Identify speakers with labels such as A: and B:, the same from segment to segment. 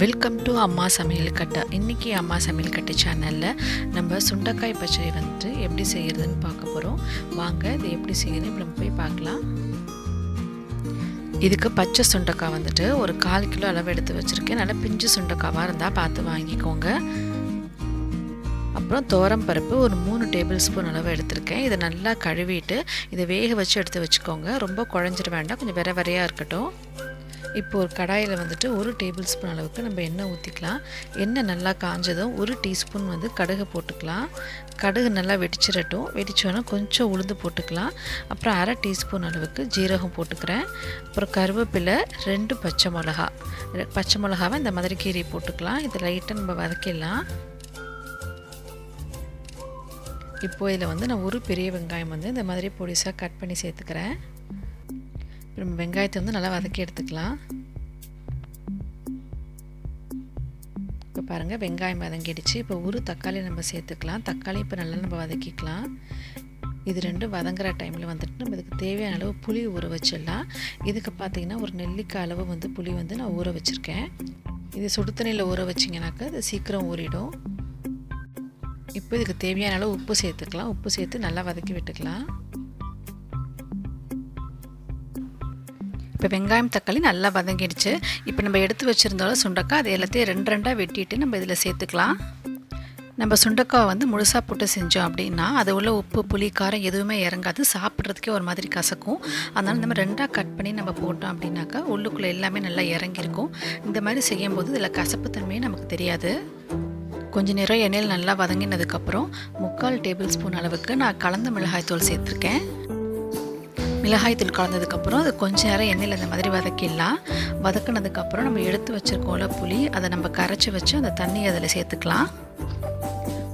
A: Welcome to அம்மா சமையல் கட்டு. இன்றைக்கி அம்மா சமையல் கட்டு சேனலில் நம்ம சுண்டக்காய் பச்சடி வந்துட்டு எப்படி செய்கிறதுன்னு பார்க்க போகிறோம். வாங்க இது எப்படி செய்யணும்னு இப்போ நம்ம போய் பார்க்கலாம். இதுக்கு பச்சை சுண்டக்காய் வந்துட்டு ஒரு 1/4 கிலோ அளவு எடுத்து வச்சுருக்கேன். நல்லா பிஞ்சு சுண்டக்காவாக இருந்தால் பார்த்து வாங்கிக்கோங்க. அப்புறம் துவரம் பருப்பு ஒரு 3 டேபிள் ஸ்பூன் அளவு எடுத்திருக்கேன். இதை நல்லா கழுவிட்டு இதை வேக வச்சு எடுத்து வச்சுக்கோங்க. ரொம்ப குழஞ்சிட வேண்டாம், கொஞ்சம் வெற வெறையாக இருக்கட்டும். இப்போ ஒரு கடாயில் வந்துட்டு 1 டேபிள் ஸ்பூன் அளவுக்கு நம்ம எண்ணெய் ஊற்றிக்கலாம். எண்ணெய் நல்லா காஞ்சதும் 1 டீஸ்பூன் வந்து கடுகு போட்டுக்கலாம். கடுகு நல்லா வெடிச்சிடட்டும். வெடிச்சோன்னா கொஞ்சம் உளுந்து போட்டுக்கலாம். அப்புறம் 1/2 டீஸ்பூன் அளவுக்கு ஜீரகம் போட்டுக்கிறேன். அப்புறம் கருவேப்பிலை, 2 பச்சை மிளகாவை இந்த மாதிரி கீரி போட்டுக்கலாம். இதை லைட்டாக நம்ம வதக்கிடலாம். இப்போது இதில் வந்து நான் ஒரு பெரிய வெங்காயம் வந்து இந்த மாதிரி பொடிசாக கட் பண்ணி சேர்த்துக்கிறேன். நம்ம வெங்காயத்தை வந்து நல்லா வதக்கி எடுத்துக்கலாம். இப்போ பாருங்கள், வெங்காயம் வதங்கிடுச்சு. இப்போ ஒரு தக்காளி நம்ம சேர்த்துக்கலாம். தக்காளி இப்போ நல்லா நம்ம வதக்கிக்கலாம். இது ரெண்டும் வதங்குற டைமில் வந்துட்டு நம்ம இதுக்கு தேவையான அளவு புளி ஊற வச்சிடலாம். இதுக்கு பார்த்திங்கன்னா ஒரு நெல்லிக்காய் அளவு வந்து புளி வந்து நான் ஊற வச்சுருக்கேன். இது சுடு தண்ணியில் ஊற வச்சிங்கனாக்கா அது சீக்கிரம் ஊறிடும். இப்போ இதுக்கு தேவையான அளவு உப்பு சேர்த்துக்கலாம். உப்பு சேர்த்து நல்லா வதக்கி விட்டுக்கலாம். இப்போ வெங்காயம் தக்காளி நல்லா வதங்கிடுச்சு. இப்போ நம்ம எடுத்து வச்சுருந்தாலும் சுண்டக்காய் அது எல்லாத்தையும் 2 வெட்டிட்டு நம்ம இதில் சேர்த்துக்கலாம். நம்ம சுண்டக்காய் வந்து முழுசாக போட்டு செஞ்சோம் அப்படின்னா அது உள்ள உப்பு புளி காரம் எதுவுமே இறங்காது, சாப்பிட்றதுக்கே ஒரு மாதிரி கசக்கும். அதனால் நம்ம 2 கட் பண்ணி நம்ம போட்டோம் அப்படின்னாக்கா உள்ளுக்குள்ளே எல்லாமே நல்லா இறங்கியிருக்கும். இந்த மாதிரி செய்யும்போது இதில் கசப்பு தன்மையே நமக்கு தெரியாது. கொஞ்சம் நேரம் எண்ணெயில் நல்லா வதங்கினதுக்கப்புறம் 3/4 டேபிள் ஸ்பூன் அளவுக்கு நான் கலந்த மிளகாய்த்தூள் சேர்த்துருக்கேன். மிளகாய்த்தூள் கலந்ததுக்கப்புறம் அது கொஞ்சம் நேரம் எண்ணெயில் இந்த மாதிரி வதக்கிடலாம். வதக்கினதுக்கப்புறம் நம்ம எடுத்து வச்சுருக்கோம்ல புளி, அதை நம்ம கரைச்சி வச்சு அந்த தண்ணி அதில் சேர்த்துக்கலாம்.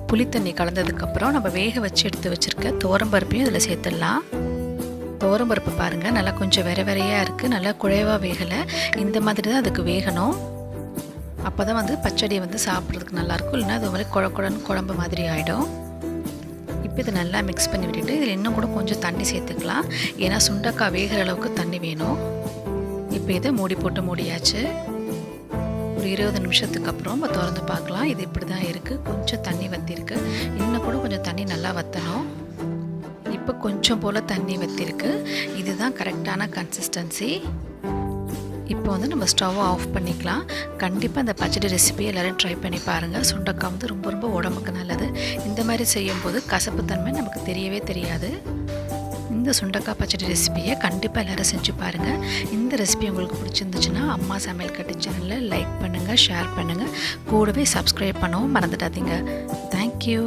A: புளி தண்ணி கலந்ததுக்கப்புறம் நம்ம வேக வச்சு எடுத்து வச்சுருக்க துவரம்பருப்பையும் அதில் சேர்த்துடலாம். துவரம்பருப்பு பாருங்கள் நல்லா கொஞ்சம் வெறையாக இருக்குது, நல்லா குழைவாக வேகலை. இந்த மாதிரி தான் அதுக்கு வேகணும். அப்போ தான் வந்து பச்சடி வந்து சாப்பிட்றதுக்கு நல்லாயிருக்கும். இல்லைன்னா அது மாதிரி குழம்பு மாதிரி ஆகிடும். இப்போ இதை நல்லா மிக்ஸ் பண்ணி விட்டுட்டு இதில் இன்னும் கூட கொஞ்சம் தண்ணி சேர்த்துக்கலாம். ஏன்னா சுண்டக்காய் வேகிற அளவுக்கு தண்ணி வேணும். இப்போ இதை மூடி போட்டு மூடியாச்சு. ஒரு 20 நிமிஷத்துக்கு அப்புறம் நம்ம திறந்து பார்க்கலாம். இது இப்படி தான் இருக்குது. கொஞ்சம் தண்ணி வற்றிருக்கு. இன்னும் கூட கொஞ்சம் தண்ணி நல்லா வற்றணும். இப்போ கொஞ்சம் போல் தண்ணி வற்றிருக்கு. இதுதான் கரெக்டான கன்சிஸ்டன்சி. இப்போ வந்து நம்ம ஸ்டவ்வை ஆஃப் பண்ணிக்கலாம். கண்டிப்பாக இந்த பச்சடி ரெசிபி எல்லோரும் ட்ரை பண்ணி பாருங்கள். சுண்டக்காய் வந்து ரொம்ப உடம்புக்கு நல்லது. இந்த மாதிரி செய்யும்போது கசப்புத்தன்மை நமக்கு தெரியவே தெரியாது. இந்த சுண்டக்காய் பச்சடி ரெசிபியை கண்டிப்பாக எல்லோரும் செஞ்சு பாருங்கள். இந்த ரெசிபி உங்களுக்கு பிடிச்சிருந்துச்சுன்னா அம்மா சமையல் கட்டு சேனலில் லைக் பண்ணுங்கள், ஷேர் பண்ணுங்கள், கூடவே சப்ஸ்கிரைப் பண்ணவும் மறந்துடாதீங்க. தேங்க்யூ.